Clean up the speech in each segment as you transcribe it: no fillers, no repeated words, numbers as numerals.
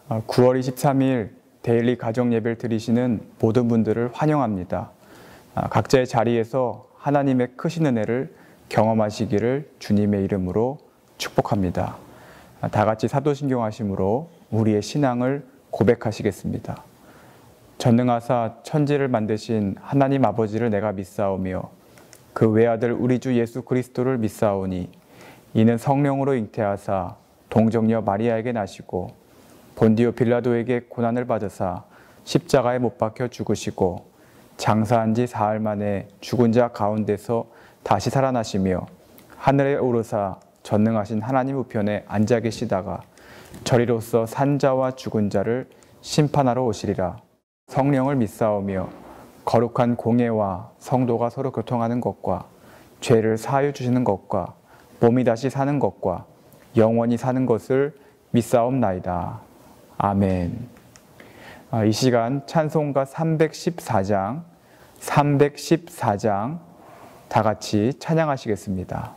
9월 23일 데일리 가정 예배를 드리시는 모든 분들을 환영합니다. 각자의 자리에서 하나님의 크신 은혜를 경험하시기를 주님의 이름으로 축복합니다. 다 같이 사도신경하심으로 우리의 신앙을 고백하시겠습니다. 전능하사 천지를 만드신 하나님 아버지를 내가 믿사오며 그 외아들 우리 주 예수 그리스도를 믿사오니 이는 성령으로 잉태하사 동정녀 마리아에게 나시고 본디오 빌라도에게 고난을 받으사 십자가에 못 박혀 죽으시고 장사한 지 사흘 만에 죽은 자 가운데서 다시 살아나시며 하늘에 오르사 전능하신 하나님 우편에 앉아 계시다가 저리로서 산 자와 죽은 자를 심판하러 오시리라. 성령을 믿사오며 거룩한 공예와 성도가 서로 교통하는 것과 죄를 사하여 주시는 것과 몸이 다시 사는 것과 영원히 사는 것을 믿사옵나이다. 아멘. 이 시간 찬송가 314장 다 같이 찬양하시겠습니다.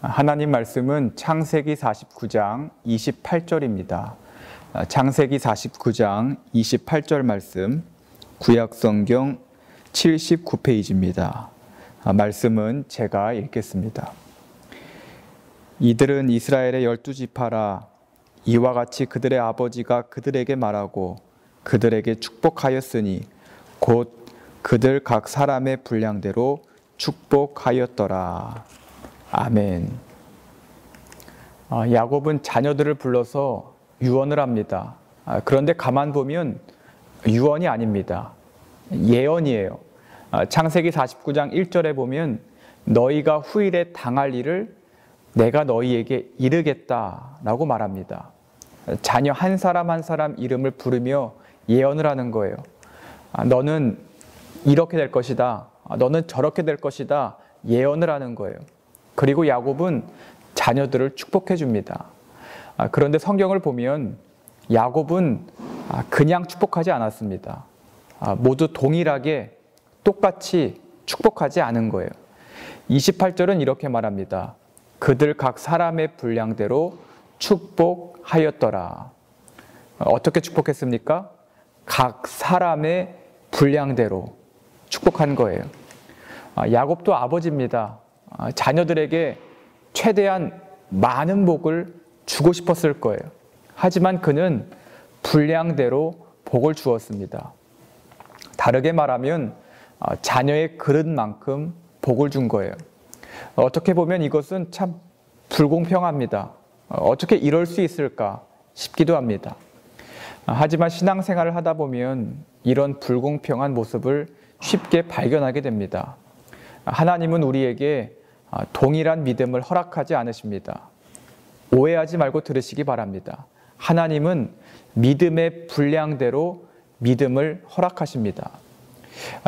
하나님 말씀은 창세기 49장 28절입니다. 창세기 49장 28절 말씀, 구약성경 79페이지입니다. 말씀은 제가 읽겠습니다. 이들은 이스라엘의 12지파라. 이와 같이 그들의 아버지가 그들에게 말하고 그들에게 축복하였으니 곧 그들 각 사람의 분량대로 축복하였더라. 아멘. 야곱은 자녀들을 불러서 유언을 합니다. 그런데 가만 보면 유언이 아닙니다. 예언이에요. 창세기 49장 1절에 보면 너희가 후일에 당할 일을 내가 너희에게 이르겠다라고 말합니다. 자녀 한 사람 한 사람 이름을 부르며 예언을 하는 거예요. 너는 이렇게 될 것이다. 너는 저렇게 될 것이다. 예언을 하는 거예요. 그리고 야곱은 자녀들을 축복해 줍니다. 그런데 성경을 보면 야곱은 그냥 축복하지 않았습니다. 모두 동일하게 똑같이 축복하지 않은 거예요. 28절은 이렇게 말합니다. 그들 각 사람의 분량대로 축복하였더라. 어떻게 축복했습니까? 각 사람의 분량대로 축복한 거예요. 야곱도 아버지입니다. 자녀들에게 최대한 많은 복을 주고 싶었을 거예요. 하지만 그는 분량대로 복을 주었습니다. 다르게 말하면 자녀의 그릇만큼 복을 준 거예요. 어떻게 보면 이것은 참 불공평합니다. 어떻게 이럴 수 있을까 싶기도 합니다. 하지만 신앙생활을 하다 보면 이런 불공평한 모습을 쉽게 발견하게 됩니다. 하나님은 우리에게 동일한 믿음을 허락하지 않으십니다. 오해하지 말고 들으시기 바랍니다. 하나님은 믿음의 분량대로 믿음을 허락하십니다.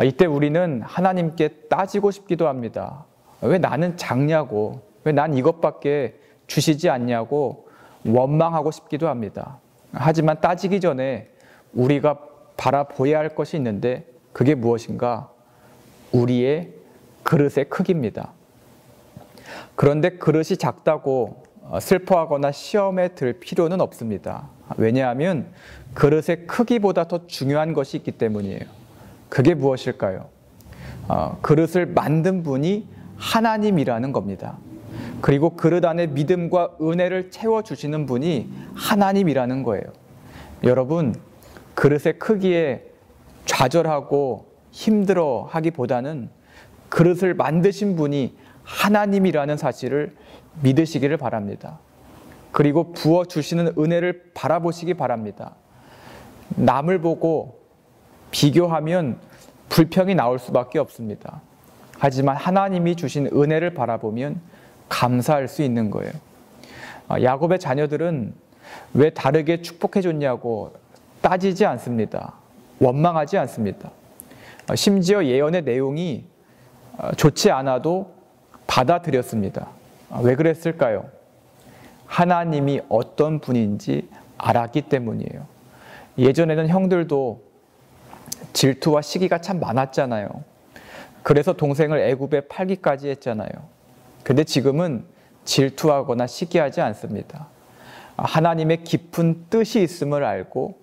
이때 우리는 하나님께 따지고 싶기도 합니다. 왜 나는 작냐고, 왜 난 이것밖에 주시지 않냐고 원망하고 싶기도 합니다. 하지만 따지기 전에 우리가 바라보아야 할 것이 있는데 그게 무엇인가? 우리의 그릇의 크기입니다. 그런데 그릇이 작다고 슬퍼하거나 시험에 들 필요는 없습니다. 왜냐하면 그릇의 크기보다 더 중요한 것이 있기 때문이에요. 그게 무엇일까요? 그릇을 만든 분이 하나님이라는 겁니다. 그리고 그릇 안에 믿음과 은혜를 채워주시는 분이 하나님이라는 거예요. 여러분, 그릇의 크기에 좌절하고 힘들어 하기보다는 그릇을 만드신 분이 하나님이라는 사실을 믿으시기를 바랍니다. 그리고 부어주시는 은혜를 바라보시기 바랍니다. 남을 보고 비교하면 불평이 나올 수밖에 없습니다. 하지만 하나님이 주신 은혜를 바라보면 감사할 수 있는 거예요. 야곱의 자녀들은 왜 다르게 축복해 줬냐고 따지지 않습니다. 원망하지 않습니다. 심지어 예언의 내용이 좋지 않아도 받아들였습니다. 왜 그랬을까요? 하나님이 어떤 분인지 알았기 때문이에요. 예전에는 형들도 질투와 시기가 참 많았잖아요. 그래서 동생을 애굽에 팔기까지 했잖아요. 근데 지금은 질투하거나 시기하지 않습니다. 하나님의 깊은 뜻이 있음을 알고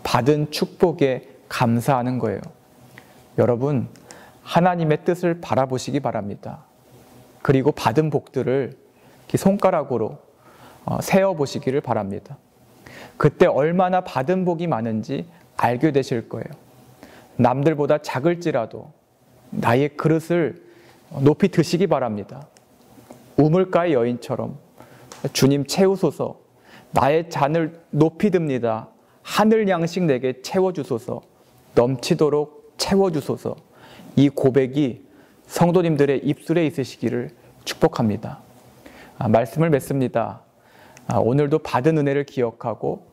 받은 축복에 감사하는 거예요. 여러분, 하나님의 뜻을 바라보시기 바랍니다. 그리고 받은 복들을 손가락으로 세어보시기를 바랍니다. 그때 얼마나 받은 복이 많은지 알게 되실 거예요. 남들보다 작을지라도 나의 그릇을 높이 드시기 바랍니다. 우물가의 여인처럼 주님 채우소서, 나의 잔을 높이 듭니다. 하늘 양식 내게 채워주소서, 넘치도록 채워주소서. 이 고백이 성도님들의 입술에 있으시기를 축복합니다. 말씀을 맺습니다. 오늘도 받은 은혜를 기억하고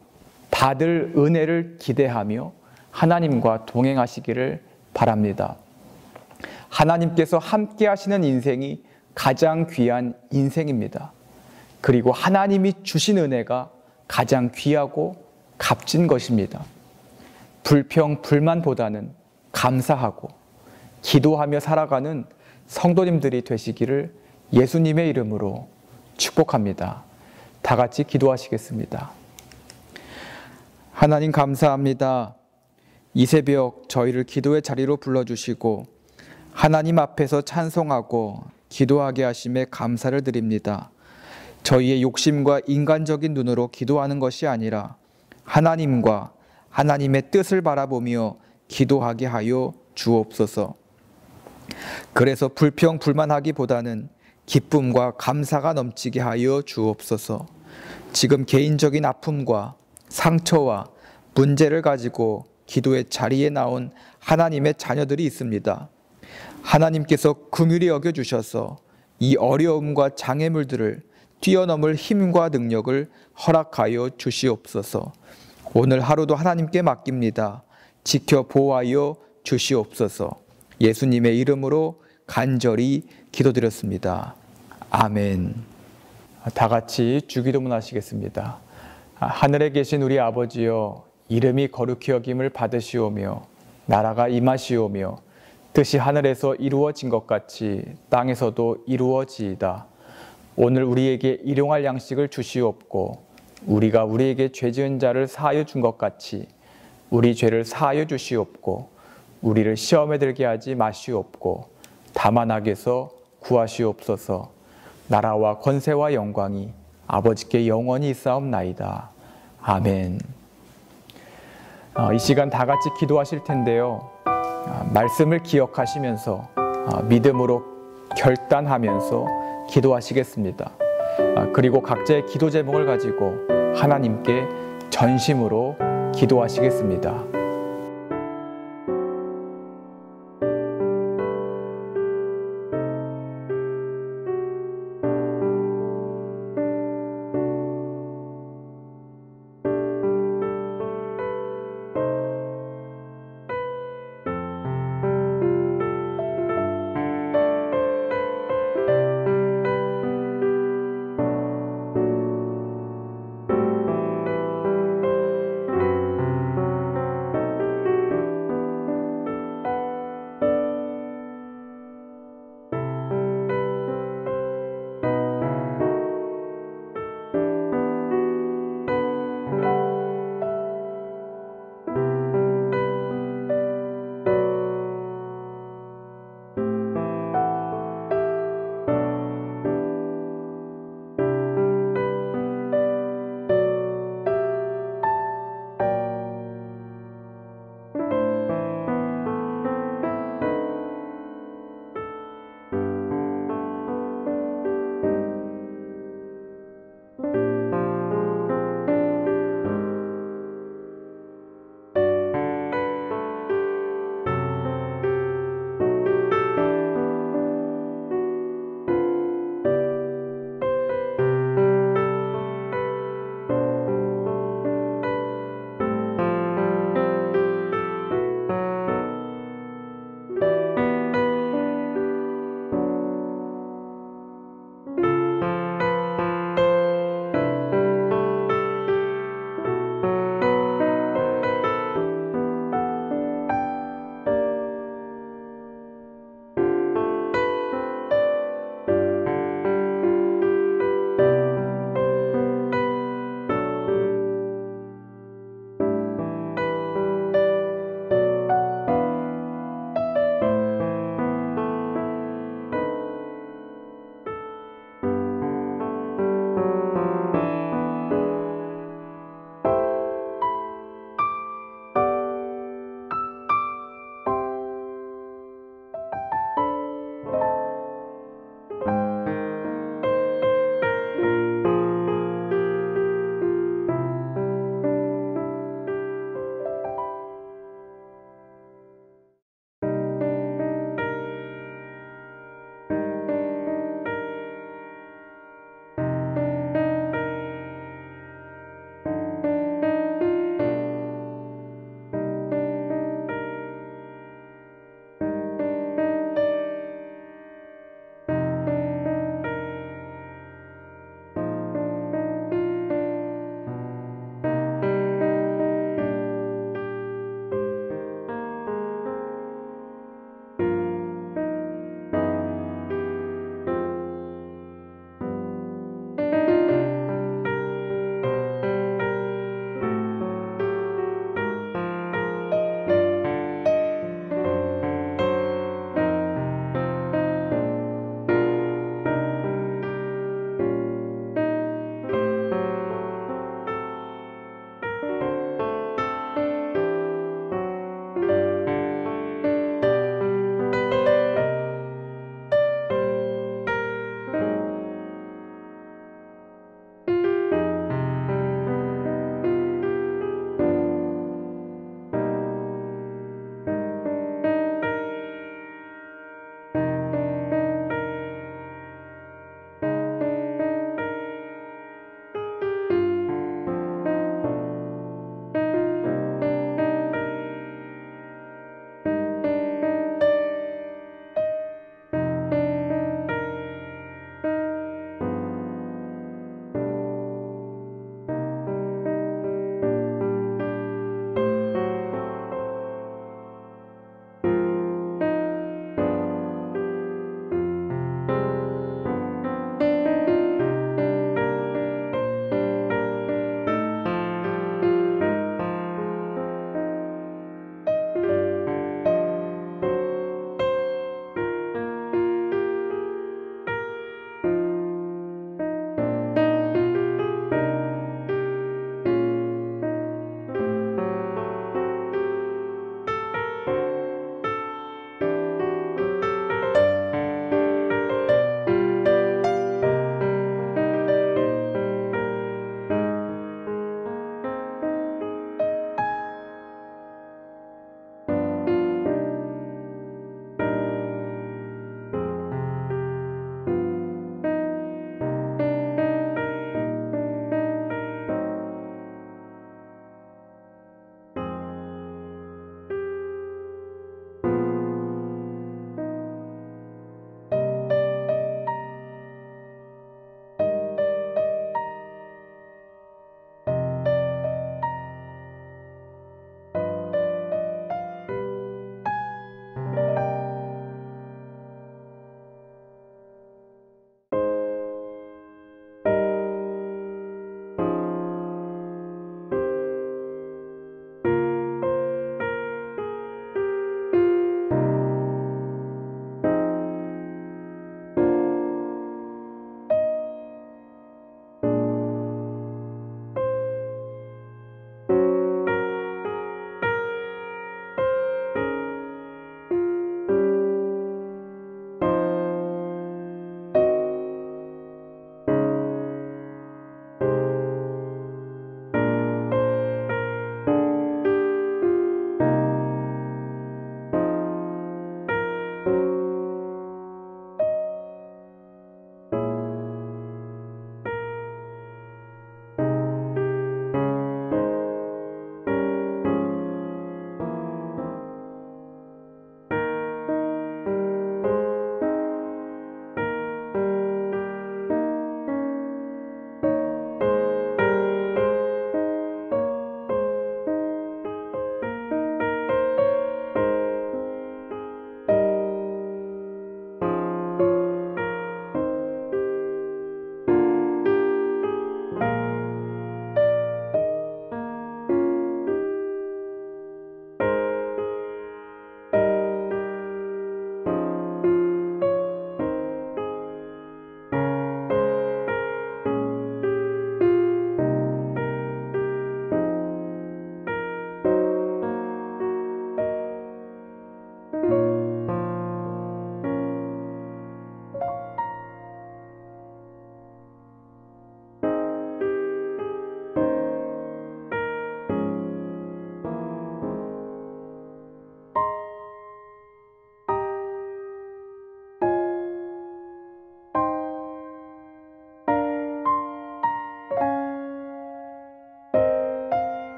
받을 은혜를 기대하며 하나님과 동행하시기를 바랍니다. 하나님께서 함께 하시는 인생이 가장 귀한 인생입니다. 그리고 하나님이 주신 은혜가 가장 귀하고 값진 것입니다. 불평, 불만보다는 감사하고 기도하며 살아가는 성도님들이 되시기를 예수님의 이름으로 축복합니다. 다 같이 기도하시겠습니다. 하나님 감사합니다. 이 새벽 저희를 기도의 자리로 불러주시고 하나님 앞에서 찬송하고 기도하게 하심에 감사를 드립니다. 저희의 욕심과 인간적인 눈으로 기도하는 것이 아니라 하나님과 하나님의 뜻을 바라보며 기도하게 하여 주옵소서. 그래서 불평 불만하기보다는 기쁨과 감사가 넘치게 하여 주옵소서. 지금 개인적인 아픔과 상처와 문제를 가지고 기도의 자리에 나온 하나님의 자녀들이 있습니다. 하나님께서 긍휼히 여겨주셔서 이 어려움과 장애물들을 뛰어넘을 힘과 능력을 허락하여 주시옵소서. 오늘 하루도 하나님께 맡깁니다. 지켜 보호하여 주시옵소서. 예수님의 이름으로 간절히 기도드렸습니다. 아멘. 다 같이 주기도문 하시겠습니다. 하늘에 계신 우리 아버지여, 이름이 거룩히 여김을 받으시오며 나라가 임하시오며 뜻이 하늘에서 이루어진 것 같이 땅에서도 이루어지이다. 오늘 우리에게 일용할 양식을 주시옵고 우리가 우리에게 죄 지은 자를 사하여 준 것 같이 우리 죄를 사하여 주시옵고 우리를 시험에 들게 하지 마시옵고 다만 악에서 구하시옵소서. 나라와 권세와 영광이 아버지께 영원히 있사옵나이다. 아멘. 이 시간 다 같이 기도하실 텐데요. 말씀을 기억하시면서 믿음으로 결단하면서 기도하시겠습니다. 그리고 각자의 기도 제목을 가지고 하나님께 전심으로 기도하시겠습니다.